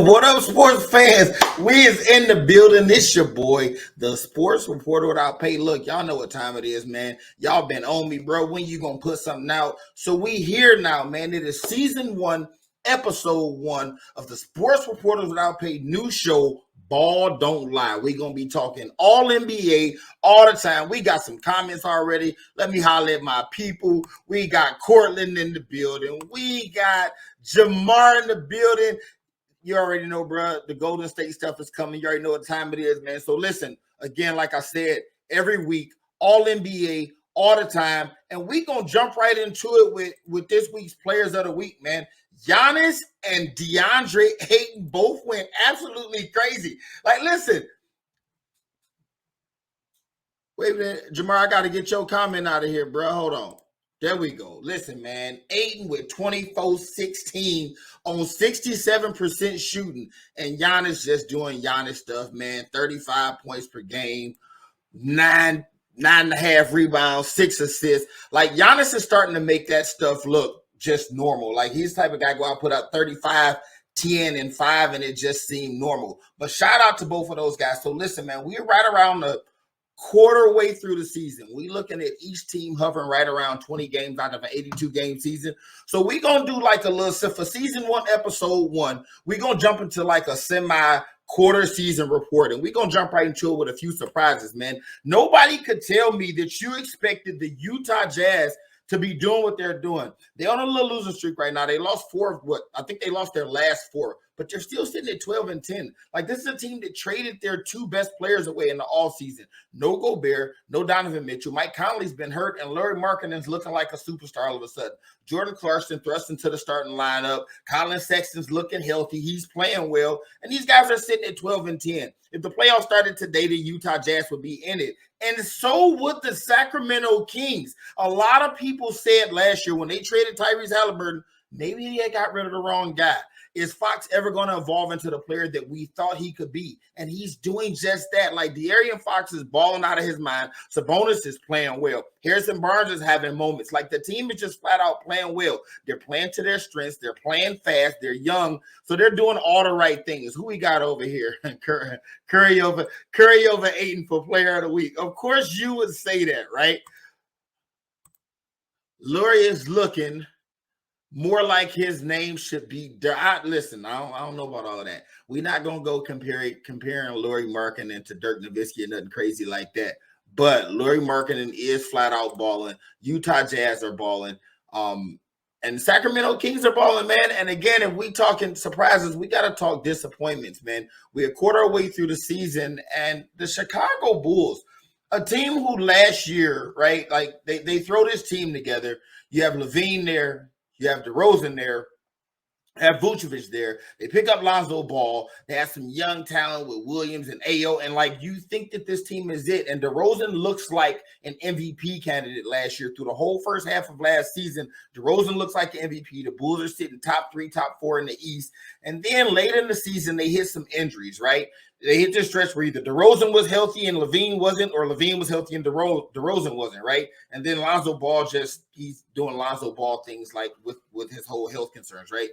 What up, sports fans? We is in the building. This your boy, the sports reporter without pay. Look, y'all know what time it is, man. Y'all been on me, bro. When you gonna put something out? So we here now, man. It is season 1, episode 1 of the Sports Reporters Without Pay new show. Ball don't lie. We're gonna be talking all NBA all the time. We got some comments already. Let me holler at my people. We got Cortland in the building. We got Jamar in the building. You already know, bro. The Golden State stuff is coming. You already know what time it is, man. So listen, again, like I said, every week, all NBA, all the time. And we going to jump right into it with this week's Players of the Week, man. Giannis and DeAndre Ayton both went absolutely crazy. Like, listen. Wait a minute. Jamar, I got to get your comment out of here, bro. Hold on. There we go. Listen, man. Ayton with 24-16 on 67% shooting. And Giannis just doing Giannis stuff, man. 35 points per game, 9.5 rebounds, 6 assists. Like, Giannis is starting to make that stuff look just normal. Like, he's the type of guy go out, put up 35, 10, and 5, and it just seemed normal. But shout out to both of those guys. So, listen, man, we're right around the quarter way through the season. We looking at each team hovering right around 20 games out of an 82-game season. So we're going to do like a little, for season 1, episode 1, we're going to jump into like a semi-quarter season report, and we're going to jump right into it with a few surprises, man. Nobody could tell me that you expected the Utah Jazz to be doing what they're doing. They're on a little losing streak right now. They lost 4 of I think they lost their last 4, but they're still sitting at 12-10. Like, this is a team that traded their 2 best players away in the offseason. No Gobert, no Donovan Mitchell. Mike Conley's been hurt, and Lauri Markkanen's looking like a superstar all of a sudden. Jordan Clarkson thrust into the starting lineup. Colin Sexton's looking healthy. He's playing well, and these guys are sitting at 12-10. If the playoffs started today, the Utah Jazz would be in it. And so would the Sacramento Kings. A lot of people said last year when they traded Tyrese Halliburton, maybe they got rid of the wrong guy. Is Fox ever going to evolve into the player that we thought he could be? And he's doing just that. Like, De'Aaron Fox is balling out of his mind. Sabonis is playing well. Harrison Barnes is having moments. Like, the team is just flat out playing well. They're playing to their strengths. They're playing fast. They're young. So they're doing all the right things. Who we got over here? Curry over Ayton for Player of the Week. Of course you would say that, right? Lauri is looking more like his name should be. Listen, I don't know about all of that. We're not going to go comparing Lauri Markkanen to Dirk Nowitzki or nothing crazy like that. But Lauri Markkanen is flat out balling. Utah Jazz are balling. And Sacramento Kings are balling, man. And again, if we talking surprises, we got to talk disappointments, man. We're a quarter way through the season, and the Chicago Bulls, a team who last year, right, like they throw this team together. You have Levine there. You have DeRozan there, have Vucevic there. They pick up Lonzo Ball. They have some young talent with Williams and Ayo. And, like, you think that this team is it. And DeRozan looks like an MVP candidate last year. Through the whole first half of last season, DeRozan looks like an MVP. The Bulls are sitting top 3, top 4 in the East. And then later in the season, they hit some injuries, right? They hit this stretch where either DeRozan was healthy and Levine wasn't, or Levine was healthy and DeRozan wasn't, right? And then Lonzo Ball he's doing Lonzo Ball things, like with his whole health concerns, right?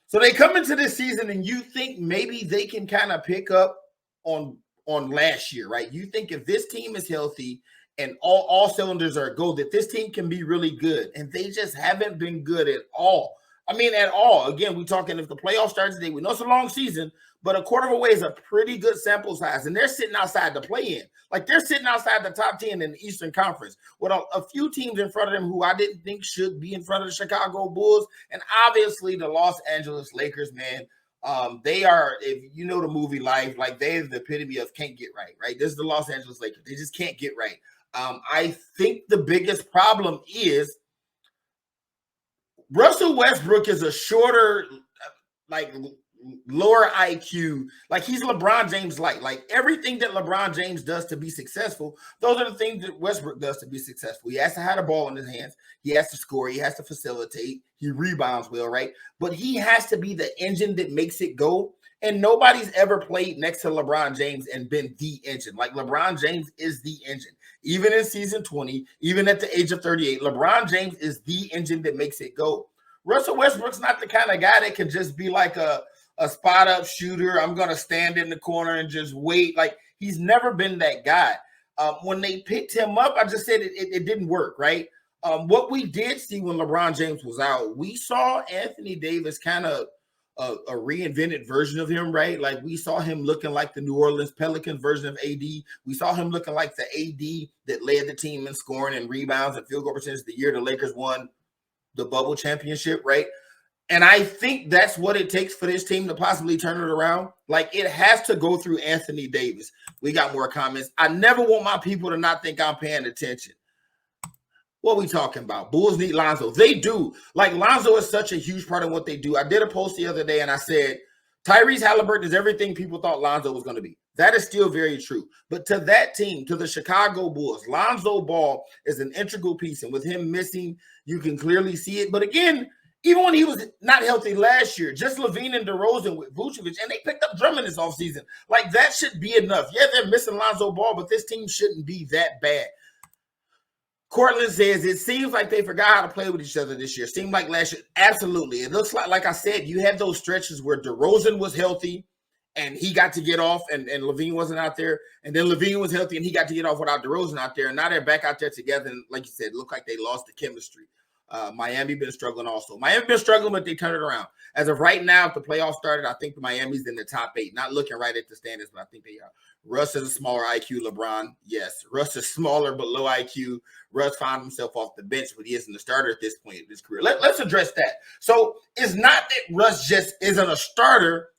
So they come into this season and you think maybe they can kind of pick up on last year, right? You think if this team is healthy and all cylinders are go, that this team can be really good. And they just haven't been good at all. I mean, at all. Again, we're talking if the playoffs start today, we know it's a long season, but a quarter of a way is a pretty good sample size. And they're sitting outside the play-in. Like, they're sitting outside the top 10 in the Eastern Conference with a few teams in front of them who I didn't think should be in front of the Chicago Bulls. And obviously the Los Angeles Lakers, man, they are, if you know the movie Life, like, they're the epitome of can't get right, right? This is the Los Angeles Lakers. They just can't get right. I think the biggest problem is Russell Westbrook is a shorter, like, lower IQ. Like, he's LeBron James light. Like, everything that LeBron James does to be successful, those are the things that Westbrook does to be successful. He has to have the ball in his hands. He has to score. He has to facilitate. He rebounds well, right? But he has to be the engine that makes it go. And nobody's ever played next to LeBron James and been the engine. Like, LeBron James is the engine. Even in season 20, even at the age of 38, LeBron James is the engine that makes it go. Russell Westbrook's not the kind of guy that can just be like a a spot up shooter. I'm going to stand in the corner and just wait. Like, he's never been that guy. When they picked him up, I just said it didn't work, right? What we did see when LeBron James was out, we saw Anthony Davis kind of a reinvented version of him, right? Like, we saw him looking like the New Orleans Pelicans version of AD. We saw him looking like the AD that led the team in scoring and rebounds and field goal percentage the year the Lakers won the bubble championship, right? And I think that's what it takes for this team to possibly turn it around. Like, it has to go through Anthony Davis. We got more comments. I never want my people to not think I'm paying attention. What are we talking about? Bulls need Lonzo. They do. Like, Lonzo is such a huge part of what they do. I did a post the other day and I said, Tyrese Halliburton is everything people thought Lonzo was going to be. That is still very true. But to that team, to the Chicago Bulls, Lonzo Ball is an integral piece. And with him missing, you can clearly see it. But again, even when he was not healthy last year, just LaVine and DeRozan with Vucevic, and they picked up Drummond this offseason. Like, that should be enough. Yeah, they're missing Lonzo Ball, but this team shouldn't be that bad. Cortland says, it seems like they forgot how to play with each other this year. Seemed like last year. Absolutely. It looks like I said, you had those stretches where DeRozan was healthy and he got to get off and LaVine wasn't out there. And then LaVine was healthy and he got to get off without DeRozan out there. And now they're back out there together. And like you said, it looked like they lost the chemistry. Miami been struggling also. Miami been struggling, but they turned it around. As of right now, if the playoffs started, I think Miami's in the top 8. Not looking right at the standings, but I think they are. Russ is a smaller IQ. LeBron, yes. Russ is smaller but low IQ. Russ found himself off the bench, but he isn't a starter at this point in his career. Let's address that. So it's not that Russ just isn't a starter.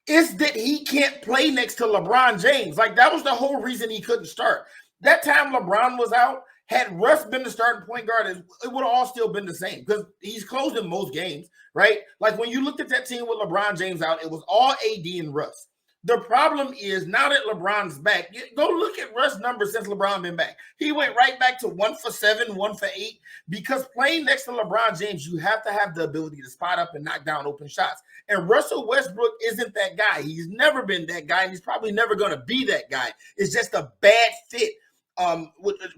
It's that he can't play next to LeBron James. Like, that was the whole reason he couldn't start. That time LeBron was out, had Russ been the starting point guard, it would have all still been the same because he's closed in most games, right? Like, when you looked at that team with LeBron James out, it was all AD and Russ. The problem is now that LeBron's back, go look at Russ' numbers since LeBron been back. He went right back to 1 for 7, 1 for 8, because playing next to LeBron James, you have to have the ability to spot up and knock down open shots. And Russell Westbrook isn't that guy. He's never been that guy, and he's probably never going to be that guy. It's just a bad fit.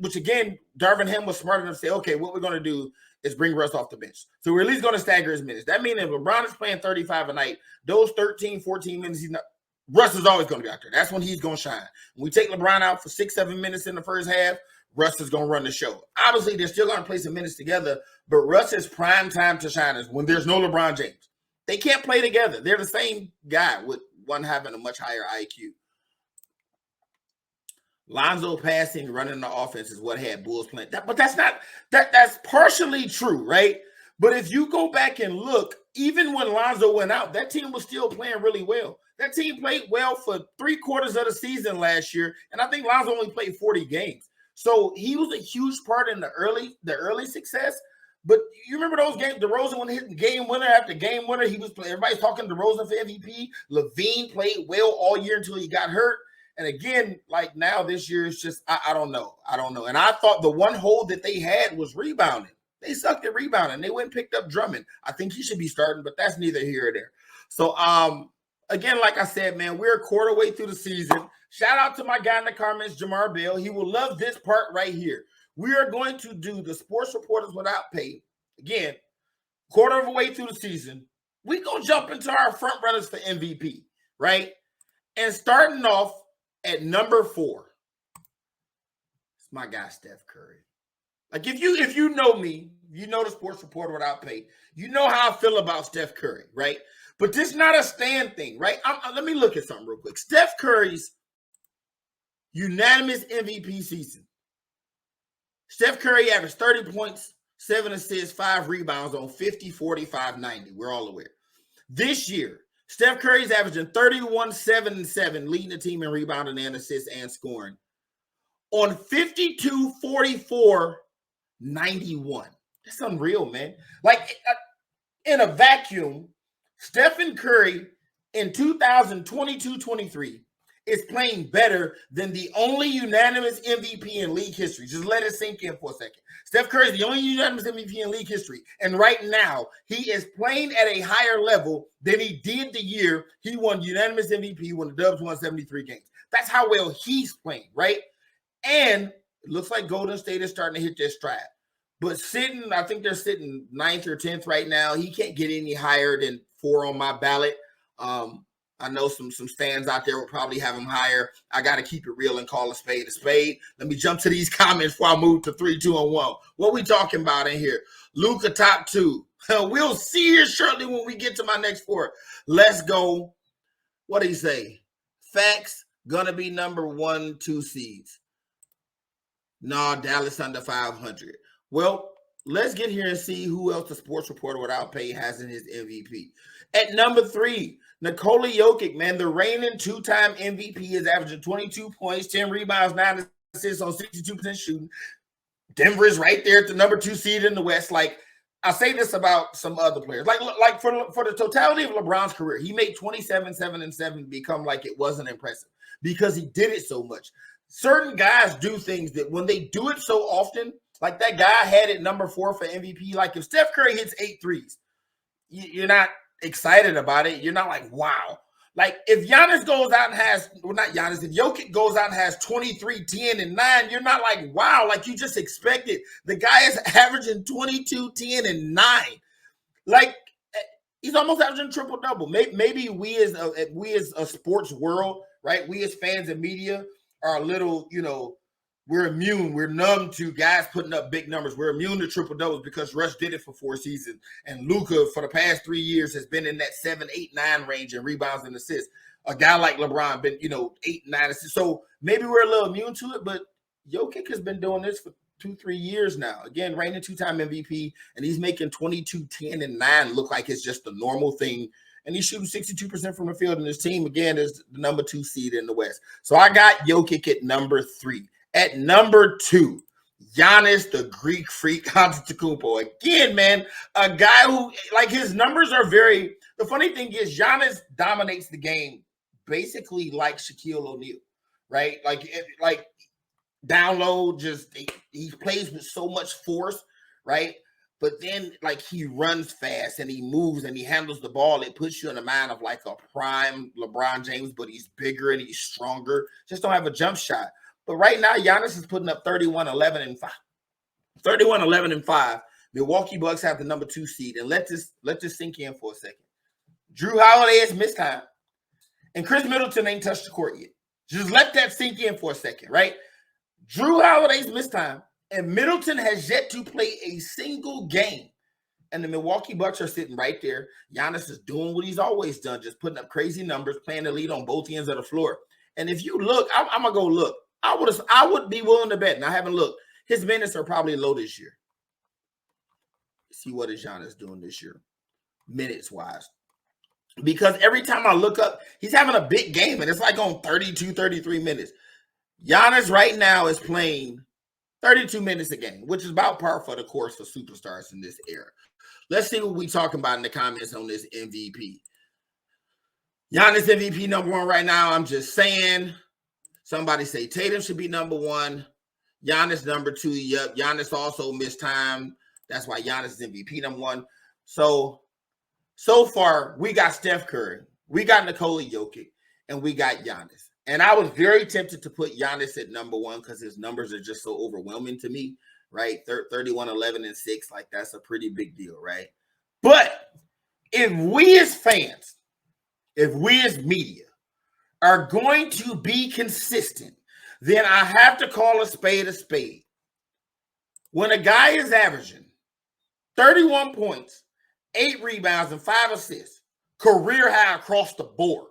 Which again, Darvin Ham was smart enough to say, okay, what we're going to do is bring Russ off the bench. So we're at least going to stagger his minutes. That means if LeBron is playing 35 a night, those 13, 14 minutes, Russ is always going to be out there. That's when he's going to shine. When we take LeBron out for 6, 7 minutes in the first half, Russ is going to run the show. Obviously, they're still going to play some minutes together, but Russ's prime time to shine is when there's no LeBron James. They can't play together. They're the same guy with one having a much higher IQ. Lonzo passing, running the offense is what had Bulls playing. But that's partially true, right? But if you go back and look, even when Lonzo went out, that team was still playing really well. That team played well for 3/4 of the season last year, and I think Lonzo only played 40 games. So he was a huge part in the early success. But you remember those games, DeRozan when hitting game winner after game winner, he was playing. Everybody's talking DeRozan for MVP. LaVine played well all year until he got hurt. And again, like now this year, it's just, I don't know. And I thought the one hole that they had was rebounding. They sucked at rebounding. They went and picked up Drummond. I think he should be starting, but that's neither here or there. So, again, like I said, man, we're a quarter way through the season. Shout out to my guy in the comments, Jamar Bell. He will love this part right here. We are going to do the Sports Reporters Without Pay. Again, quarter of a way through the season. We're going to jump into our front runners for MVP, right? And starting off at number 4, it's my guy, Steph Curry. Like, if you know me, you know the Sports Reporter Without Pay, you know how I feel about Steph Curry, right? But this is not a stand thing, right? Let me look at something real quick. Steph Curry's unanimous MVP season. Steph Curry averaged 30 points, 7 assists, 5 rebounds on 50, 45, 90. We're all aware. This year, Steph Curry's averaging 31, 7, and 7, leading the team in rebounding and assists and scoring on 52, 44, 91. That's unreal, man. Like, in a vacuum, Stephen Curry in 2022-23 is playing better than the only unanimous MVP in league history. Just let it sink in for a second. Steph Curry is the only unanimous MVP in league history. And right now, he is playing at a higher level than he did the year he won unanimous MVP when the Dubs won 73 games. That's how well he's playing, right? And it looks like Golden State is starting to hit their stride. But I think they're sitting 9th or 10th right now. He can't get any higher than 4 on my ballot. I know some stands out there will probably have him higher. I got to keep it real and call a spade a spade. Let me jump to these comments before I move to 3, 2, and 1. What we talking about in here? Luka top 2. We'll see here shortly when we get to my next 4. Let's go. What do you say? Facts, gonna be number 1, 2 seeds. No, Dallas under 500. Well, let's get here and see who else the sports reporter without pay has in his MVP. At number 3, Nikola Jokic, man, the reigning 2-time MVP, is averaging 22 points, 10 rebounds, 9 assists on 62% shooting. Denver is right there at the number 2 seed in the West. Like, I say this about some other players. Like for the totality of LeBron's career, he made 27, 7, and 7 become like it wasn't impressive because he did it so much. Certain guys do things that when they do it so often, like that guy had it number 4 for MVP. Like if Steph Curry hits 8 threes, you're not excited about it. You're not like, wow. Like if Giannis goes out and has, well, not Giannis, if Jokic goes out and has 23, 10, and 9, you're not like, wow, like you just expected. The guy is averaging 22, 10, and 9. Like he's almost averaging triple-double. Maybe we as a sports world, right? We as fans and media are a little, we're immune. We're numb to guys putting up big numbers. We're immune to triple doubles because Russ did it for 4 seasons. And Luka, for the past 3 years, has been in that 7, 8, 9 range in rebounds and assists. A guy like LeBron been, 8, 9 assists. So maybe we're a little immune to it, but Jokic has been doing this for 2, 3 years now. Again, reigning 2-time MVP, and he's making 22, 10, and 9 look like it's just a normal thing. And he's shooting 62% from the field, and his team, again, is the number 2 seed in the West. So I got Jokic at number 3. At number 2, Giannis, the Greek freak, Antetokounmpo. Again, man, a guy who, like, his numbers are very – the funny thing is Giannis dominates the game basically like Shaquille O'Neal, right? Like down low, just he plays with so much force, right? But then, like, he runs fast and he moves and he handles the ball. It puts you in the mind of, like, a prime LeBron James, but he's bigger and he's stronger. Just don't have a jump shot. But right now, Giannis is putting up 31, 11, and 5. 31, 11, and 5. Milwaukee Bucks have the number 2 seed. And let this sink in for a second. Jrue Holiday has missed time. And Chris Middleton ain't touched the court yet. Just let that sink in for a second, right? Jrue Holiday's missed time. And Middleton has yet to play a single game. And the Milwaukee Bucks are sitting right there. Giannis is doing what he's always done, just putting up crazy numbers, playing the lead on both ends of the floor. And if you look, I'm going to go look. I would be willing to bet, and I haven't looked. His minutes are probably low this year. See what is Giannis doing this year, minutes-wise. Because every time I look up, he's having a big game, and it's like on 32, 33 minutes. Giannis right now is playing 32 minutes a game, which is about par for the course for superstars in this era. Let's see what we're talking about in the comments on this MVP. Giannis MVP number 1 right now. I'm just saying. Somebody say Tatum should be number 1. Giannis number 2. Yep. Giannis also missed time. That's why Giannis is MVP number 1. So far, we got Steph Curry. We got Nikola Jokic. And we got Giannis. And I was very tempted to put Giannis at number 1 because his numbers are just so overwhelming to me, right? 31, 11, and 6. Like, that's a pretty big deal, right? But if we as fans, if we as media, are going to be consistent, then I have to call a spade a spade. When a guy is averaging 31 points, 8 rebounds, and 5 assists, career high across the board,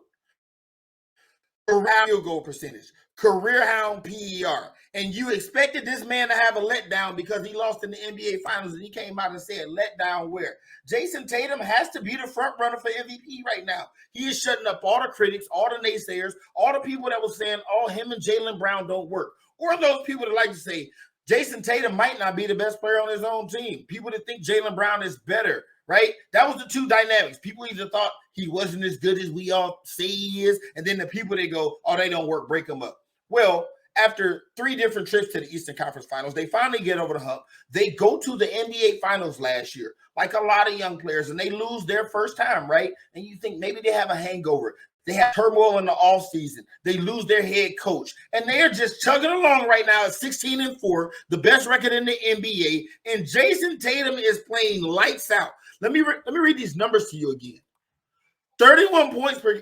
career high field goal percentage, career high on PER, and you expected this man to have a letdown because he lost in the NBA Finals, and he came out and said, letdown where? Jason Tatum has to be the front runner for MVP right now. He is shutting up all the critics, all the naysayers, all the people that were saying, oh, him and Jaylen Brown don't work. Or those people that like to say, Jason Tatum might not be the best player on his own team. People that think Jaylen Brown is better, right? That was the two dynamics. People either thought he wasn't as good as we all say he is, and then the people that go, oh, they don't work, break them up. Well, after 3 different trips to the Eastern Conference Finals, they finally get over the hump. They go to the NBA Finals last year, like a lot of young players, and they lose their first time, right? And you think maybe they have a hangover. They have turmoil in the offseason. They lose their head coach. And they are just chugging along right now at 16-4, the best record in the NBA. And Jason Tatum is playing lights out. Let me read these numbers to you again. 31 points per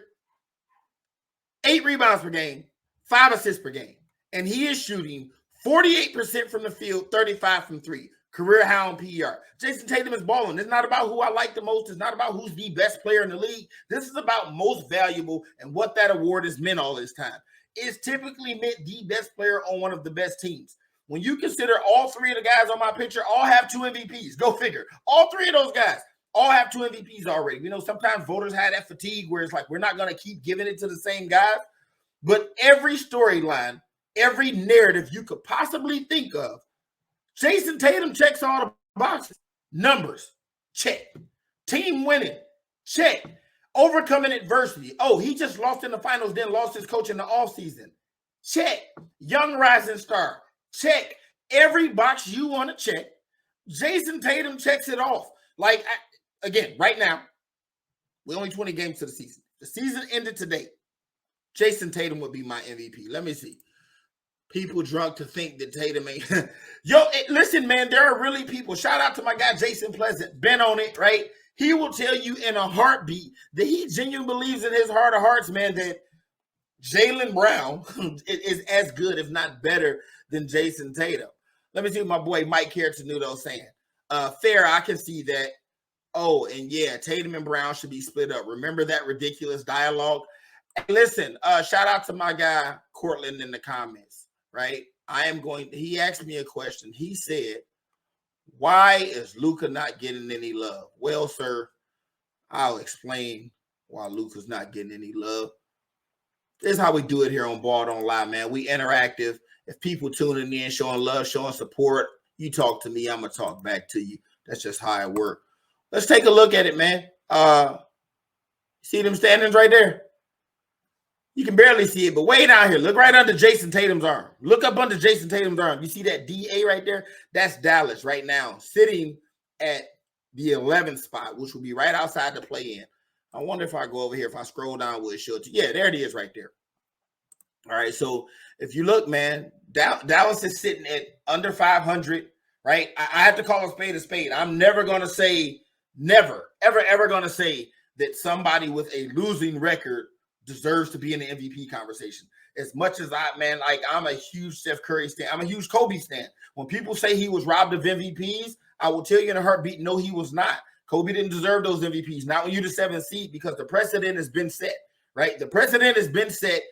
8 rebounds per game, 5 assists per game. And he is shooting 48% from the field, 35 from three. Career high on PER. Jason Tatum is balling. It's not about who I like the most. It's not about who's the best player in the league. This is about most valuable and what that award has meant all this time. It's typically meant the best player on one of the best teams. When you consider all three of the guys on my picture all have 2 MVPs, go figure. All three of those guys all have 2 MVPs already. You know, sometimes voters have that fatigue where it's like, we're not going to keep giving it to the same guys. But every storyline, every narrative you could possibly think of, Jason Tatum checks all the boxes. Numbers, check. Team winning, check. Overcoming adversity. Oh, he just lost in the finals, then lost his coach in the offseason. Check. Young rising star, check. Every box you want to check, Jason Tatum checks it off. Like, again, right now, we're only 20 games to the season. The season ended today. Jason Tatum would be my MVP. Let me see. People drunk to think that Tatum ain't. Yo, listen, man, there are really people. Shout out to my guy, Jason Pleasant. Been on it, right? He will tell you in a heartbeat that he genuinely believes in his heart of hearts, man, that Jaylen Brown is as good, if not better, than Jason Tatum. Let me see what my boy Mike Cartenuto saying. Fair, I can see that. Oh, and yeah, Tatum and Brown should be split up. Remember that ridiculous dialogue? Listen, shout out to my guy, Cortland, in the comments. Right? He asked me a question. He said, why is Luka not getting any love? Well, sir, I'll explain why Luka's not getting any love. This is how we do it here on Ball Don't Lie, man. We interactive. If people tuning in, showing love, showing support, you talk to me, I'm going to talk back to you. That's just how it works. Let's take a look at it, man. See them standings right there? You can barely see it, but way down here, look right under Jason Tatum's arm. Look up under Jason Tatum's arm. You see that DA right there? That's Dallas right now, sitting at the 11th spot, which will be right outside the play-in. I wonder if I go over here, if I scroll down, will it show it to you? Yeah, there it is right there. All right, so if you look, man, Dallas is sitting at under 500, right? I have to call a spade a spade. I'm never going to say, never, ever going to say that somebody with a losing record deserves to be in the MVP conversation. As much as I'm a huge Steph Curry stan. I'm a huge Kobe stan. When people say he was robbed of MVPs, I will tell you in a heartbeat, no, he was not. Kobe didn't deserve those MVPs. Not when you're the 7th seed, because the precedent has been set, right? The precedent has been set.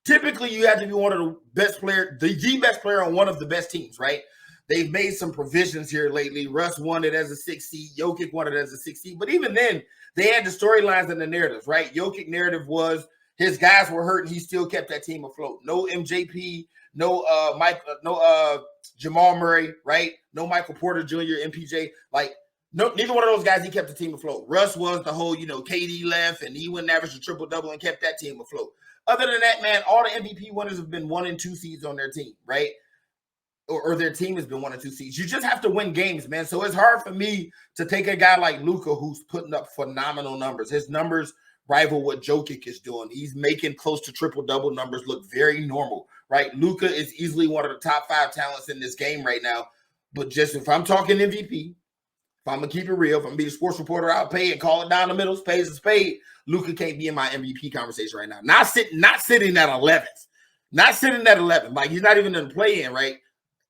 Typically, you have to be one of the best player, the best player on one of the best teams, right? They've made some provisions here lately. Russ won it as a 6th seed. Jokic won it as a 6th seed. But even then, they had the storylines and the narratives, right? Jokic narrative was his guys were hurt and he still kept that team afloat. No MJP, no Jamal Murray, right? No Michael Porter Jr., MPJ. Like, no, neither one of those guys, he kept the team afloat. Russ was the whole, KD left and he went and averaged a triple-double and kept that team afloat. Other than that, man, all the MVP winners have been 1 and 2 seeds on their team, right? Or their team has been 1 and 2 seeds. You just have to win games, man. So it's hard for me to take a guy like Luka who's putting up phenomenal numbers. His numbers rival what Jokic is doing. He's making close to triple-double numbers look very normal, right? Luka is easily one of the top 5 talents in this game right now. But just if I'm talking MVP, if I'm going to keep it real, if I'm going to be a sports reporter, I'll pay and call it down the middle, spades a spade. Luka can't be in my MVP conversation right now. Not sitting at 11th. Not sitting at 11th. Like, he's not even in the play-in, right?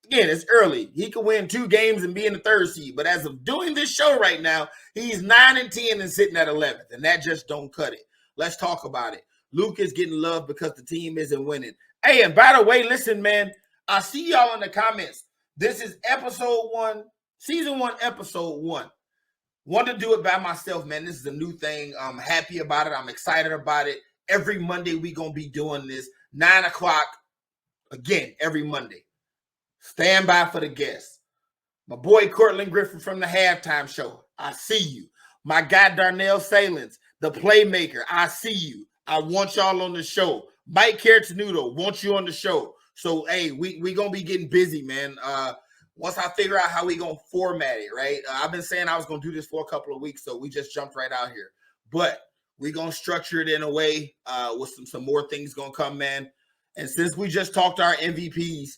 Again, it's early. He could win 2 games and be in the 3rd seed. But as of doing this show right now, he's 9 and 10 and sitting at 11th. And that just don't cut it. Let's talk about it. Luka's getting love because the team isn't winning. Hey, and by the way, listen, man, I see y'all in the comments. This is episode 1, season 1, episode 1. Want to do it by myself, man. This is a new thing. I'm happy about it. I'm excited about it. Every Monday, we're going to be doing this. 9 o'clock, again, every Monday. Stand by for the guests. My boy Cortland Griffin from the Halftime Show. I see you. My guy Darnell Salins, the playmaker. I see you. I want y'all on the show. Mike Cartenuto wants you on the show. So, hey, we going to be getting busy, man. Once I figure out how we going to format it, right? I've been saying I was going to do this for a couple of weeks, so we just jumped right out here. But we going to structure it in a way with some more things going to come, man. And since we just talked our MVPs,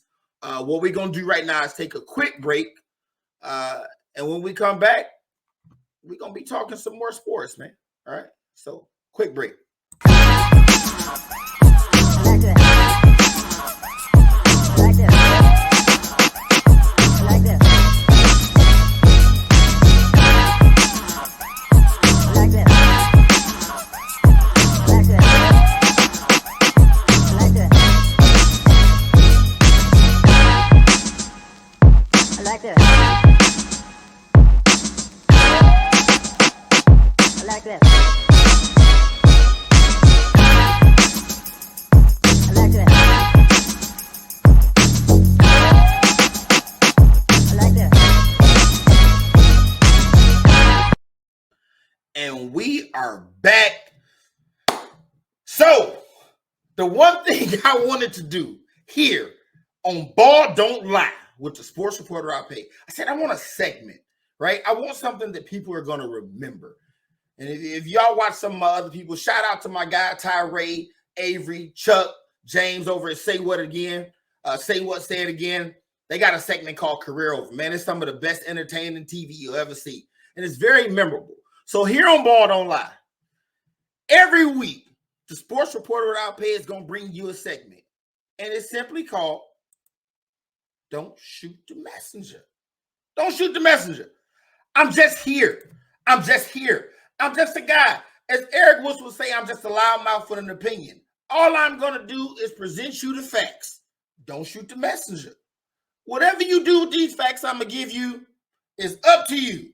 what we're going to do right now is take a quick break. And when we come back, we're going to be talking some more sports, man. All right? So Quick break. And we are back. So, the one thing I wanted to do here on Ball Don't Lie with the sports reporter I pay, I said I want a segment, right? I want something that people are going to remember. And if y'all watch some of my other people, shout out to my guy, Tyree, Avery, Chuck, James over at Say What Again, Say What, Say It Again. They got a segment called Career Over. Man, it's some of the best entertaining TV you'll ever see. And it's very memorable. So here on Ball Don't Lie, every week, the sports reporter without pay is going to bring you a segment. And it's simply called Don't Shoot the Messenger. Don't shoot the messenger. I'm just here. I'm just here. I'm just a guy. As Eric Woods would say, I'm just a loudmouth with an opinion. All I'm going to do is present you the facts. Don't shoot the messenger. Whatever you do with these facts I'm going to give you is up to you.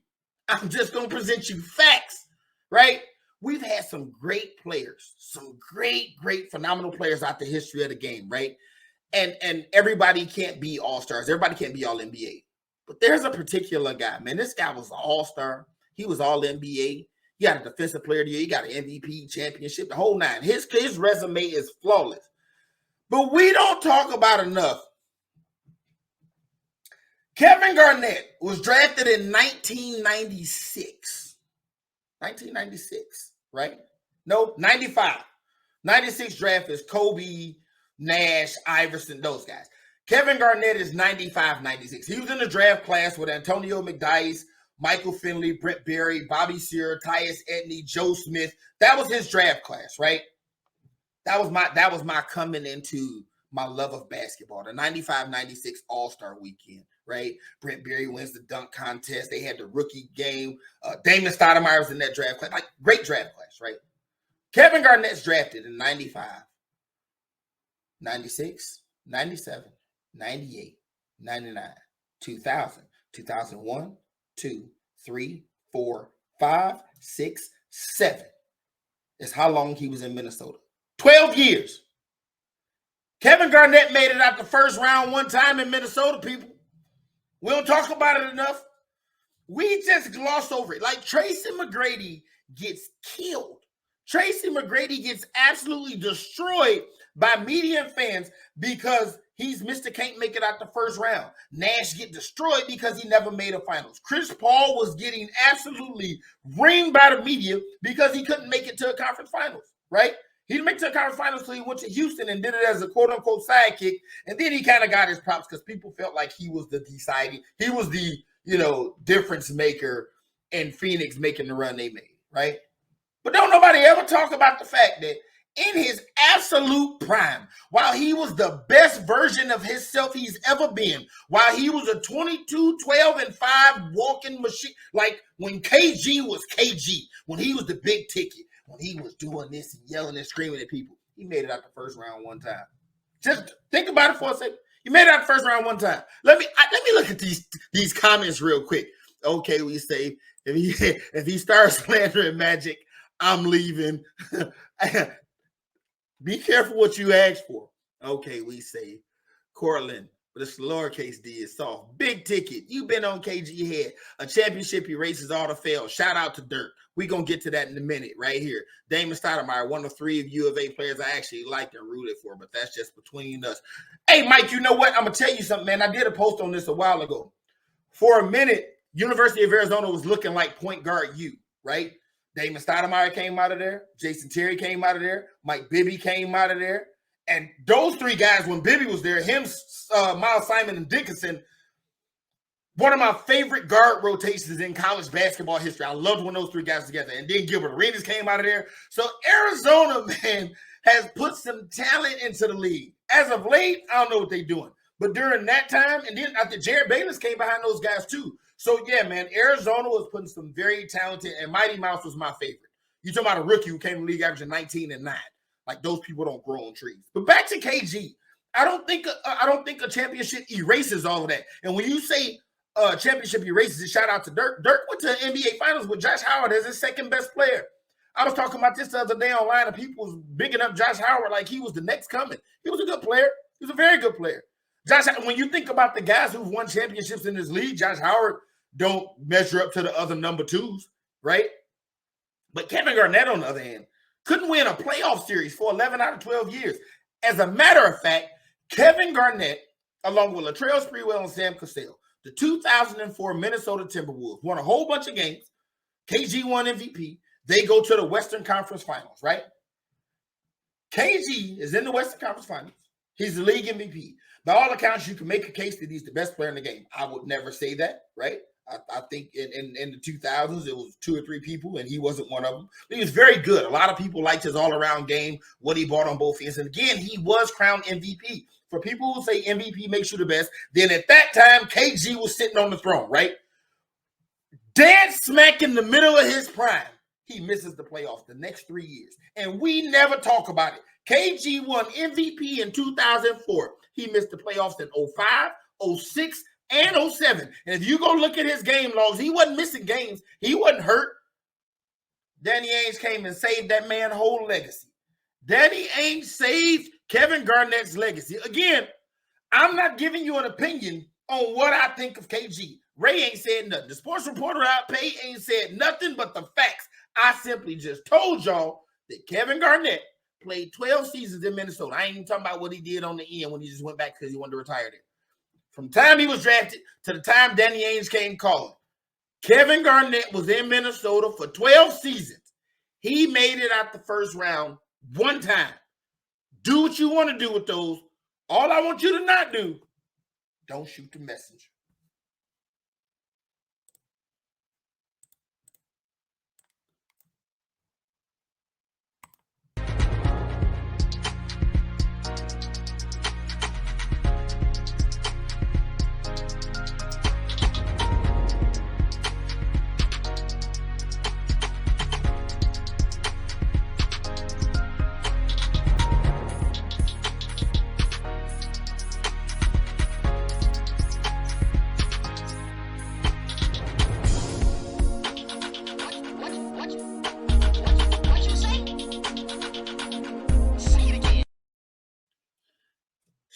I'm just going to present you facts, right? We've had some great players, some great, phenomenal players out the history of the game, right? And everybody can't be all-stars. Everybody can't be all-NBA. But there's a particular guy, man. This guy was an all-star. He was all-NBA. He got a defensive player of the year. He got an MVP, championship, the whole nine. His resume is flawless. But we don't talk about enough. Kevin Garnett was drafted in 1996. 1996, right? No, 95. 96 draft is Kobe, Nash, Iverson, those guys. Kevin Garnett is 95, 96. He was in the draft class with Antonio McDyess, Michael Finley, Brent Berry, Bobby Sear, Tyus Edney, Joe Smith. That was his draft class, right? That was my coming into my love of basketball. The 95-96 All-Star weekend, right? Brent Berry wins the dunk contest. They had the rookie game. Damon Stoudemire was in that draft class. Like, great draft class, right? Kevin Garnett's drafted in 95, 96, 97, 98, 99, 2000, 2001, 2, 3, 4, 5, 6, 7. Is how long he was in Minnesota. 12 years. Kevin Garnett made it out the first round one time in Minnesota, people. We don't talk about it enough. We just gloss over it. Like Tracy McGrady gets killed. Tracy McGrady gets absolutely destroyed by media and fans because he's Mr. Can't make it out the first round. Nash get destroyed because he never made a finals. Chris Paul was getting absolutely reamed by the media because he couldn't make it to a conference finals, right? He didn't make it to a conference finals until he went to Houston and did it as a quote-unquote sidekick. And then he kind of got his props because people felt like he was the deciding. He was the, difference maker in Phoenix making the run they made, right? But don't nobody ever talk about the fact that in his absolute prime, while he was the best version of himself he's ever been, while he was a 22, 12, and 5 walking machine, like when KG was KG, when he was the big ticket, when he was doing this and yelling and screaming at people, he made it out the first round one time. Just think about it for a second. He made it out the first round one time. Let me look at these comments real quick. Okay, we say if he starts slandering Magic, I'm leaving. Be careful what you ask for. Okay, we say Cortland, but it's lowercase d is soft. Big ticket. You've been on KG head. A championship erases all the fails. Shout out to Dirk. We're going to get to that in a minute right here. Damon Stoudemire, one of 3 of U of A players I actually liked and rooted for, but that's just between us. Hey, Mike, you know what? I'm going to tell you something, man. I did a post on this a while ago. For a minute, University of Arizona was looking like point guard U, right? Damon Stoudemire came out of there. Jason Terry came out of there. Mike Bibby came out of there. And those 3 guys, when Bibby was there, him, Miles Simon, and Dickinson, One of my favorite guard rotations in college basketball history. I loved when those three guys together. And then Gilbert Arenas came out of there. So Arizona, man, has put some talent into the league. As of late, I don't know what they're doing. But during that time, and then after Jared Bayless came behind those guys too. So, yeah, man, Arizona was putting some very talented, and Mighty Mouse was my favorite. You talking about a rookie who came to the league averaging 19 and 9. Like, those people don't grow on trees. But back to KG. I don't think a championship erases all of that. And when you say championship erases it, shout out to Dirk. Dirk went to the NBA Finals with Josh Howard as his second best player. I was talking about this the other day online, and people was bigging up Josh Howard like he was the next coming. He was a good player. He was a very good player. Josh, when you think about the guys who've won championships in this league, Josh Howard don't measure up to the other number twos, right? But Kevin Garnett, on the other hand, couldn't win a playoff series for 11 out of 12 years. As a matter of fact, Kevin Garnett, along with Latrell Sprewell and Sam Cassell, the 2004 Minnesota Timberwolves, won a whole bunch of games. KG won MVP. They go to the Western Conference Finals, right? KG is in the Western Conference Finals. He's the league MVP. By all accounts, you can make a case that he's the best player in the game. I would never say that, right? I think in the 2000s, it was 2 or 3 people, and he wasn't one of them. But he was very good. A lot of people liked his all-around game, what he brought on both ends. And again, he was crowned MVP. For people who say MVP makes you the best, then at that time, KG was sitting on the throne, right? Dead smack in the middle of his prime, he misses the playoffs the next 3 years. And we never talk about it. KG won MVP in 2004. He missed the playoffs in 05, 06, and 07. And if you go look at his game logs, he wasn't missing games. He wasn't hurt. Danny Ainge came and saved that man's whole legacy. Danny Ainge saved Kevin Garnett's legacy. Again, I'm not giving you an opinion on what I think of KG. Ray ain't said nothing. The sports reporter I pay ain't said nothing but the facts. I simply just told y'all that Kevin Garnett played 12 seasons in Minnesota. I ain't even talking about what he did on the end when he just went back because he wanted to retire there. From the time he was drafted to the time Danny Ainge came calling, Kevin Garnett was in Minnesota for 12 seasons. He made it out the first round one time. Do what you want to do with those. All I want you to not do, don't shoot the messenger.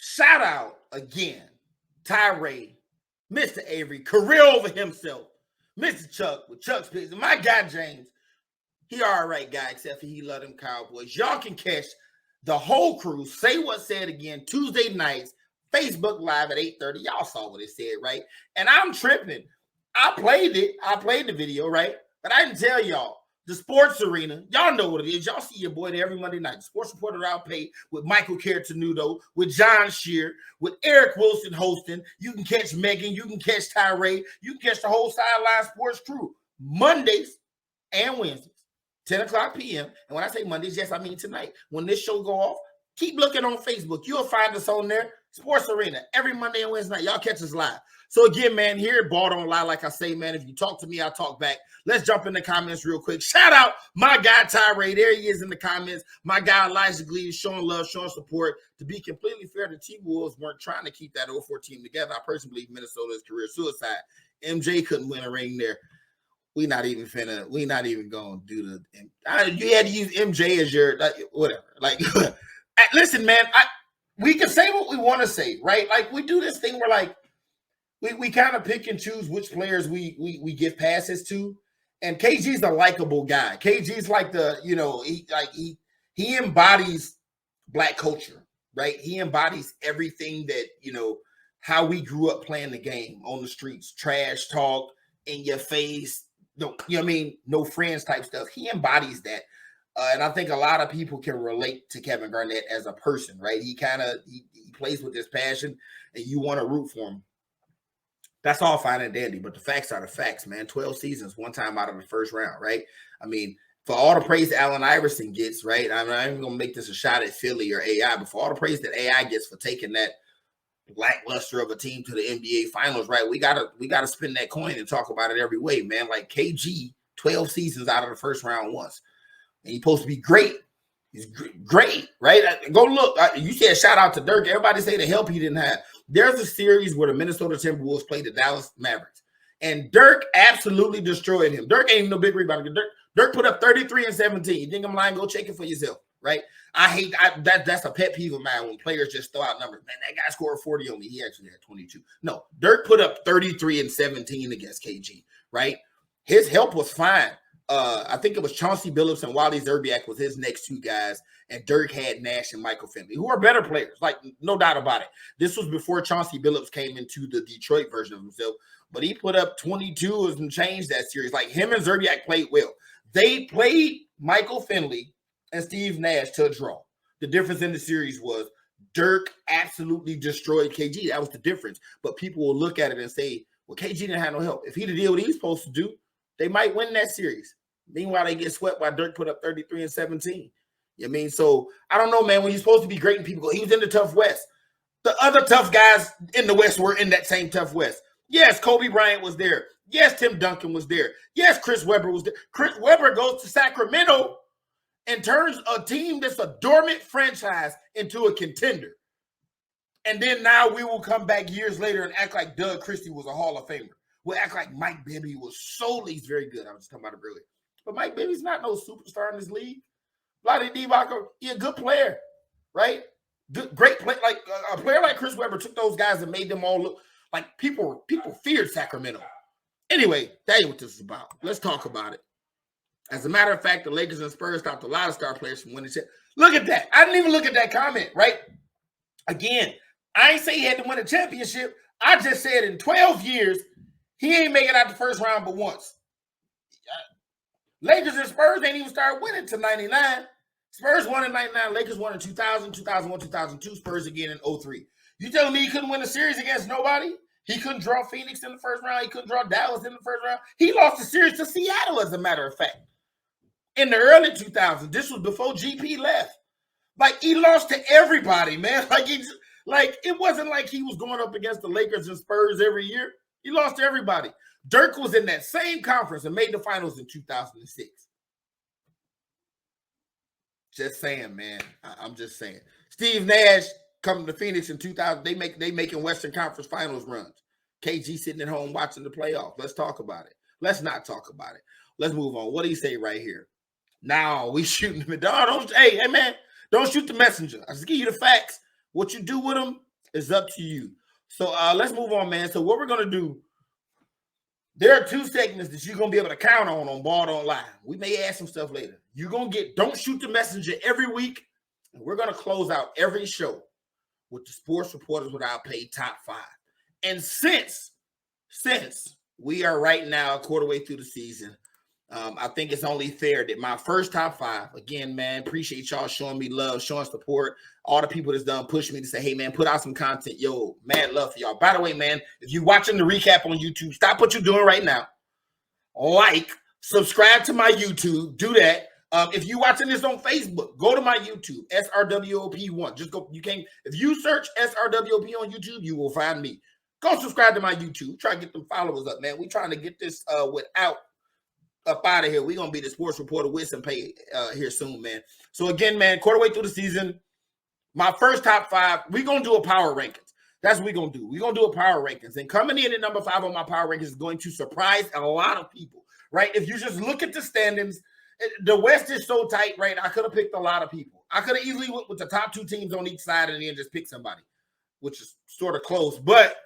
Shout out again, Tyree, Mr. Avery, career over himself, Mr. Chuck with Chuck's Picks, my guy James. He all right guy, except for he love them Cowboys. Y'all can catch the whole crew, Say What Said Again, Tuesday nights, Facebook Live at 8:30. Y'all saw what it said, right? And I'm tripping. I played it. I played the video, right? But I didn't tell y'all. The Sports Arena, y'all know what it is. Y'all see your boy there every Monday night. Sports Reporter Outpay with Michael Cartenuto, with John Shear, with Eric Wilson hosting. You can catch Megan. You can catch Tyree. You can catch the whole Sideline Sports crew Mondays and Wednesdays, 10 o'clock p.m. And when I say Mondays, yes, I mean tonight. When this show go off, keep looking on Facebook. You'll find us on there. Sports Arena every Monday and Wednesday night. Y'all catch us live. So again, man, here at Ball Don't Lie, like I say, man, if you talk to me, I'll talk back. Let's jump in the comments real quick. Shout out my guy, Tyree. There he is in the comments. My guy, Elijah Glee, showing love, showing support. To be completely fair, the T-Wolves weren't trying to keep that 04 team together. I personally believe Minnesota's career suicide. MJ couldn't win a ring there. We not even going to do the – you had to use MJ as your – whatever. Like, listen, man, we can say what we want to say, right? Like, we do this thing where, like, we kind of pick and choose which players we give passes to. And KG's a likable guy. KG's like he embodies Black culture, right? He embodies everything that, how we grew up playing the game on the streets, trash talk, in your face, no friends type stuff. He embodies that. And I think a lot of people can relate to Kevin Garnett as a person, right? He plays with this passion and you want to root for him. That's all fine and dandy, but the facts are the facts, man. 12 seasons, one time out of the first round, right? I mean, for all the praise Allen Iverson gets, right? I'm not even gonna make this a shot at Philly or AI, but for all the praise that AI gets for taking that lackluster of a team to the NBA Finals, right? We gotta spin that coin and talk about it every way, man. Like KG, 12 seasons out of the first round once, and he's supposed to be great. He's great, right? Go look. You said shout out to Dirk. Everybody say the help he didn't have. There's a series where the Minnesota Timberwolves played the Dallas Mavericks, and Dirk absolutely destroyed him. Dirk ain't no big rebounder. Dirk put up 33 and 17. You think I'm lying? Go check it for yourself, right? I hate that. That's a pet peeve of mine when players just throw out numbers. Man, that guy scored 40 on me. He actually had 22. No, Dirk put up 33 and 17 against KG, right? His help was fine. I think it was Chauncey Billups and Wally Zerbiak was his next two guys, and Dirk had Nash and Michael Finley, who are better players, like no doubt about it. This was before Chauncey Billups came into the Detroit version of himself, but he put up 22 and changed that series. Like him and Zerbiak played well. They played Michael Finley and Steve Nash to a draw. The difference in the series was Dirk absolutely destroyed KG. That was the difference. But people will look at it and say, well, KG didn't have no help. If he did what he was supposed to do, they might win that series. Meanwhile, they get swept while Dirk put up 33 and 17. You know what I mean? So I don't know, man. When you're supposed to be great and people go, he was in the tough West. The other tough guys in the West were in that same tough West. Yes, Kobe Bryant was there. Yes, Tim Duncan was there. Yes, Chris Webber was there. Chris Webber goes to Sacramento and turns a team that's a dormant franchise into a contender. And then now we will come back years later and act like Doug Christie was a Hall of Famer. We'll act like Mike Bibby was he's very good. I was talking about it earlier. But Mike Bibby's not no superstar in this league. Vlade Divac, he's a good player, right? Good, great play. Like a player like Chris Webber took those guys and made them all look like people feared Sacramento. Anyway, that ain't what this is about. Let's talk about it. As a matter of fact, the Lakers and Spurs stopped a lot of star players from winning. Look at that. I didn't even look at that comment, right? Again, I ain't say he had to win a championship. I just said in 12 years, he ain't making out the first round but once. Lakers and Spurs ain't even started winning until 99. Spurs won in 99. Lakers won in 2000, 2001, 2002. Spurs again in 03. You telling me he couldn't win a series against nobody? He couldn't draw Phoenix in the first round. He couldn't draw Dallas in the first round. He lost the series to Seattle, as a matter of fact. In the early 2000s, this was before GP left. Like, he lost to everybody, man. Like, it wasn't like he was going up against the Lakers and Spurs every year. He lost to everybody. Dirk was in that same conference and made the finals in 2006. Just saying, man. I'm just saying. Steve Nash coming to Phoenix in 2000. They making Western Conference Finals runs. KG sitting at home watching the playoffs. Let's talk about it. Let's not talk about it. Let's move on. What do you say right here? Now we shooting him. Hey, man, don't shoot the messenger. I just give you the facts. What you do with them is up to you. So let's move on, man. So what we're gonna do? There are two segments that you're going to be able to count on Ball Don't Lie. We may add some stuff later. You're going to get Don't Shoot the Messenger every week. And we're going to close out every show with the Sports Reporters Without Pay Top 5. And since we are right now a quarter way through the season, I think it's only fair that my first top 5, again, man, appreciate y'all showing me love, showing support. All the people that's done push me to say, hey, man, put out some content. Yo, mad love for y'all. By the way, man, if you're watching the recap on YouTube, stop what you're doing right now. Like, subscribe to my YouTube. Do that. If you're watching this on Facebook, go to my YouTube, SRWOP1. Just go. You can, if you search SRWOP on YouTube, you will find me. Go subscribe to my YouTube. Try to get them followers up, man. We're trying to get this without up out of here. We're going to be the Sports Reporter with some pay here soon, man. So again, man, quarter way through the season, my first top 5, we're going to do a power rankings. That's what we're going to do. We're going to do a power rankings. And coming in at number 5 on my power rankings is going to surprise a lot of people, right? If you just look at the standings, the West is so tight, right? I could have picked a lot of people. I could have easily went with the top 2 teams on each side and then just pick somebody, which is sort of close. But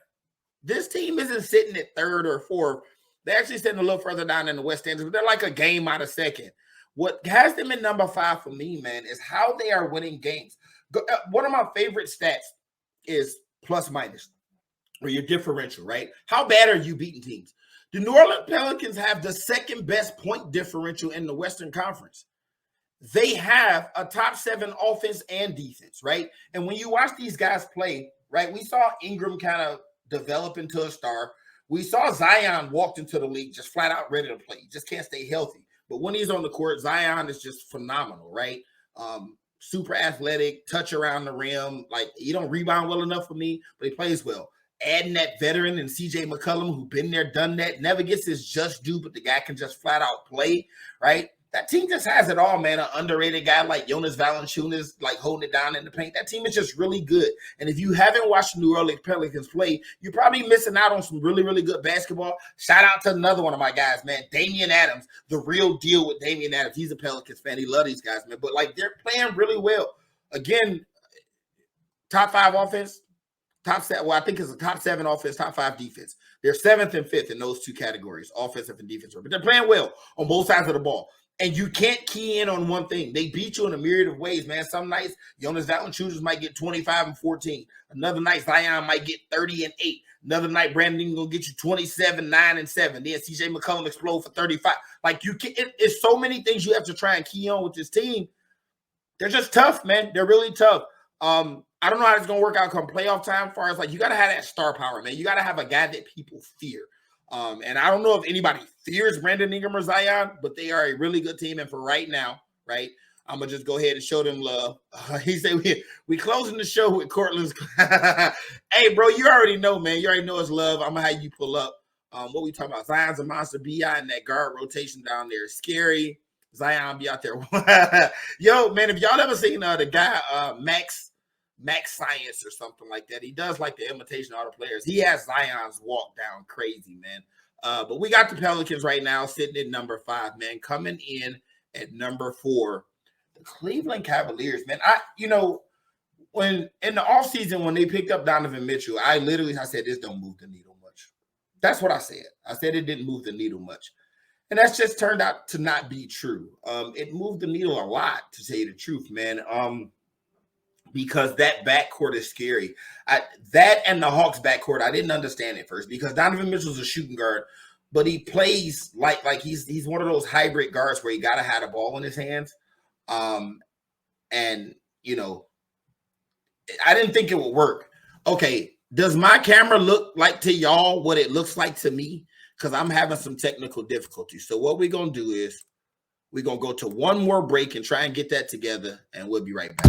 this team isn't sitting at 3rd or 4th. They're actually sitting a little further down in the West standings, but they're like a game out of 2nd. What has them in number 5 for me, man, is how they are winning games. One of my favorite stats is plus minus, or your differential, right? How bad are you beating teams? The New Orleans Pelicans have the 2nd best point differential in the Western Conference. They have a top 7 offense and defense, right? And when you watch these guys play, right, we saw Ingram kind of develop into a star. We saw Zion walked into the league just flat out ready to play. He just can't stay healthy. But when he's on the court, Zion is just phenomenal, right? Super athletic, touch around the rim. Like, he don't rebound well enough for me, but he plays well. Adding that veteran and CJ McCollum, who been there, done that, never gets his just due, but the guy can just flat out play, right? That team just has it all, man. An underrated guy like Jonas Valanciunas, like holding it down in the paint. That team is just really good. And if you haven't watched the New Orleans Pelicans play, you're probably missing out on some really, really good basketball. Shout out to another one of my guys, man, Damian Adams, the real deal with Damian Adams. He's a Pelicans fan. He loves these guys, man. But, like, they're playing really well. Again, top 5 offense, top 7. Well, I think it's a top 7 offense, top 5 defense. They're 7th and 5th in those 2 categories, offensive and defensive. But they're playing well on both sides of the ball. And you can't key in on one thing. They beat you in a myriad of ways, man. Some nights, Jonas Valanciunas might get 25 and 14. Another night, Zion might get 30 and 8. Another night, Brandon going to get you 27, 9 and 7. Then CJ McCollum explode for 35. Like, you can, it's so many things you have to try and key on with this team. They're just tough, man. They're really tough. I don't know how it's going to work out come playoff time. As far as, like, you got to have that star power, man. You got to have a guy that people fear. And I don't know if anybody fears Brandon Ingram or Zion, but they are a really good team. And for right now, right, I'm going to just go ahead and show them love. He said, we closing the show with Cortland's. Hey, bro, you already know, man. You already know it's love. I'm going to have you pull up. What we talking about? Zion's a monster. B.I. and that guard rotation down there is scary. Zion be out there. Yo, man, if y'all ever seen the guy, Max Science or something like that. He does like the imitation of all the players. He has Zion's walk down crazy, man. But we got the Pelicans right now sitting at number 5, man. Coming in at number 4, the Cleveland Cavaliers, man. When in the offseason, when they picked up Donovan Mitchell, I said, this don't move the needle much. That's what I said. I said it didn't move the needle much. And that's just turned out to not be true. It moved the needle a lot, to tell you the truth, man. Because that backcourt is scary. That and the Hawks backcourt, I didn't understand at first because Donovan Mitchell's a shooting guard, but he plays like he's one of those hybrid guards where he got to have the ball in his hands. And, I didn't think it would work. Okay, does my camera look like to y'all what it looks like to me? Because I'm having some technical difficulties. So what we're going to do is we're going to go to one more break and try and get that together, and we'll be right back.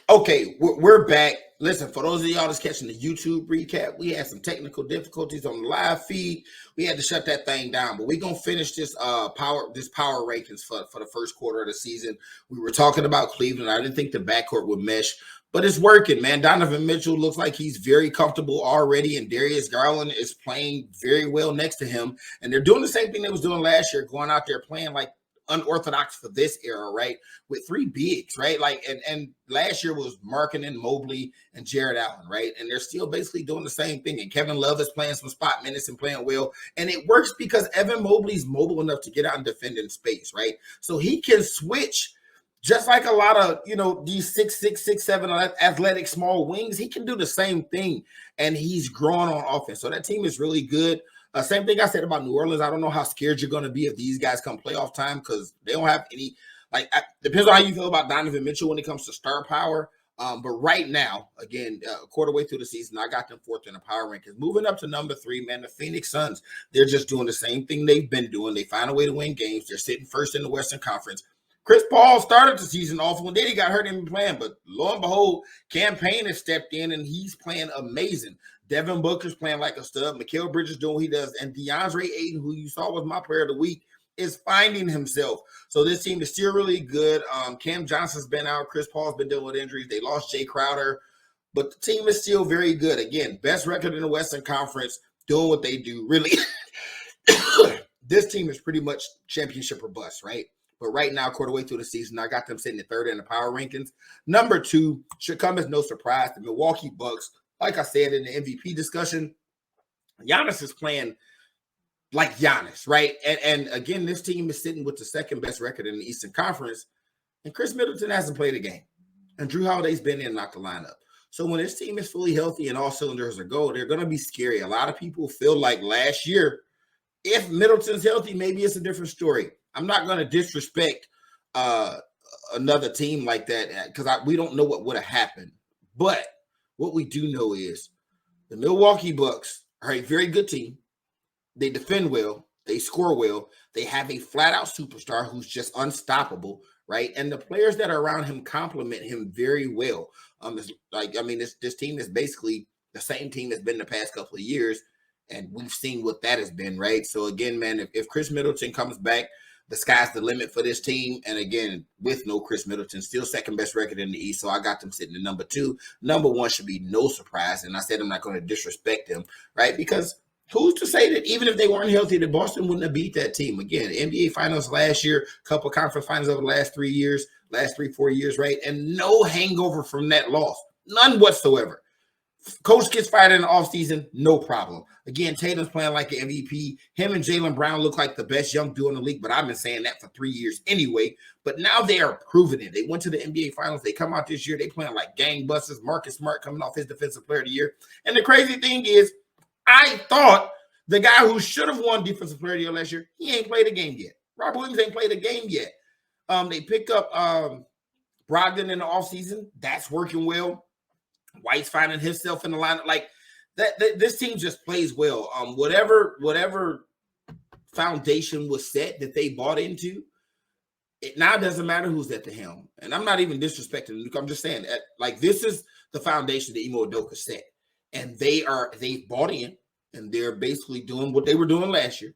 Okay, we're back. Listen, for those of y'all that's catching the YouTube recap, we had some technical difficulties on the live feed. We had to shut that thing down, but we're going to finish this power rankings for the first quarter of the season. We were talking about Cleveland. I didn't think the backcourt would mesh, but it's working, man. Donovan Mitchell looks like he's very comfortable already, and Darius Garland is playing very well next to him. And they're doing the same thing they was doing last year, going out there playing like unorthodox for this era, right? With 3 bigs, right? Like, and last year was Markkanen, Mobley, and Jared Allen, right? And they're still basically doing the same thing. And Kevin Love is playing some spot minutes and playing well. And it works because Evan Mobley's mobile enough to get out and defend in space, right? So he can switch just like a lot of, these 6'6", 6'7" athletic small wings. He can do the same thing, and he's growing on offense. So that team is really good. Same thing I said about New Orleans. I don't know how scared you're going to be if these guys come playoff time because they don't have any, depends on how you feel about Donovan Mitchell when it comes to star power. But right now, again, a quarter way through the season, I got them 4th in the power rankings. Moving up to number 3, man, the Phoenix Suns, they're just doing the same thing they've been doing. They find a way to win games. They're sitting first in the Western Conference. Chris Paul started the season off when he got hurt in playing, but lo and behold, Cam Payne has stepped in and he's playing amazing. Devin Booker's playing like a stud. Mikal Bridges doing what he does. And DeAndre Ayton, who you saw was my player of the week, is finding himself. So this team is still really good. Cam Johnson's been out. Chris Paul's been dealing with injuries. They lost Jay Crowder. But the team is still very good. Again, best record in the Western Conference, doing what they do. Really, this team is pretty much championship or bust, right? But right now, quarter way through the season, I got them sitting at third in the power rankings. Number 2 should come as no surprise. The Milwaukee Bucks, like I said in the MVP discussion, Giannis is playing like Giannis, right? And again, this team is sitting with the second best record in the Eastern Conference, and Chris Middleton hasn't played a game. And Drew Holiday's been in and out the lineup. So when this team is fully healthy and all cylinders are go, they're going to be scary. A lot of people feel like last year, if Middleton's healthy, maybe it's a different story. I'm not going to disrespect another team like that because we don't know what would have happened. But what we do know is the Milwaukee Bucks are a very good team. They defend well. They score well. They have a flat-out superstar who's just unstoppable, right? And the players that are around him complement him very well. This team is basically the same team that's been the past couple of years, and we've seen what that has been, right? So again, man, if Chris Middleton comes back, the sky's the limit for this team. And again, with no Chris Middleton, still second best record in the East. So I got them sitting at number 2. Number 1 should be no surprise. And I said I'm not going to disrespect them, right? Because who's to say that even if they weren't healthy, that Boston wouldn't have beat that team? Again, NBA Finals last year, couple conference finals over the last 4 years, right? And no hangover from that loss. None whatsoever. Coach gets fired in the offseason, no problem. Again, Tatum's playing like an MVP. Him and Jaylen Brown look like the best young duo in the league, but I've been saying that for 3 years anyway. But now they are proving it. They went to the NBA Finals. They come out this year. They playing like gangbusters. Marcus Smart coming off his Defensive Player of the Year. And the crazy thing is, I thought the guy who should have won Defensive Player of the Year last year, he ain't played a game yet. Rob Williams ain't played a game yet. They pick up Brogdon in the offseason. That's working well. White's finding himself in the lineup. Like that this team just plays well. Whatever foundation was set that they bought into, it now doesn't matter who's at the helm. And I'm not even disrespecting them. I'm just saying that, like, this is the foundation that Imo Udoka set. And they've bought in, and they're basically doing what they were doing last year.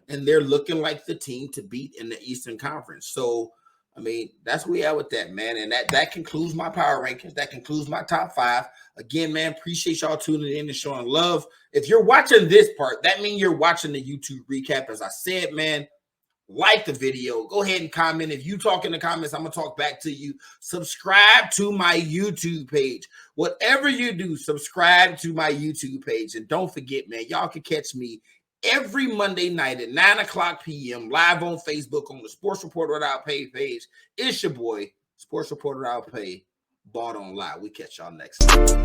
And they're looking like the team to beat in the Eastern Conference. So, I mean, that's where we are with that, man. And that concludes my power rankings. That concludes my top 5. Again, man, appreciate y'all tuning in and showing love. If you're watching this part, that means you're watching the YouTube recap. As I said, man, like the video. Go ahead and comment. If you talk in the comments, I'm going to talk back to you. Subscribe to my YouTube page. Whatever you do, subscribe to my YouTube page. And don't forget, man, y'all can catch me every Monday night at 9:00 p.m. live on Facebook on the Sports Reporter Without Pay page. It's your boy, Sports Reporter Without Pay, bought on live. We catch y'all next time.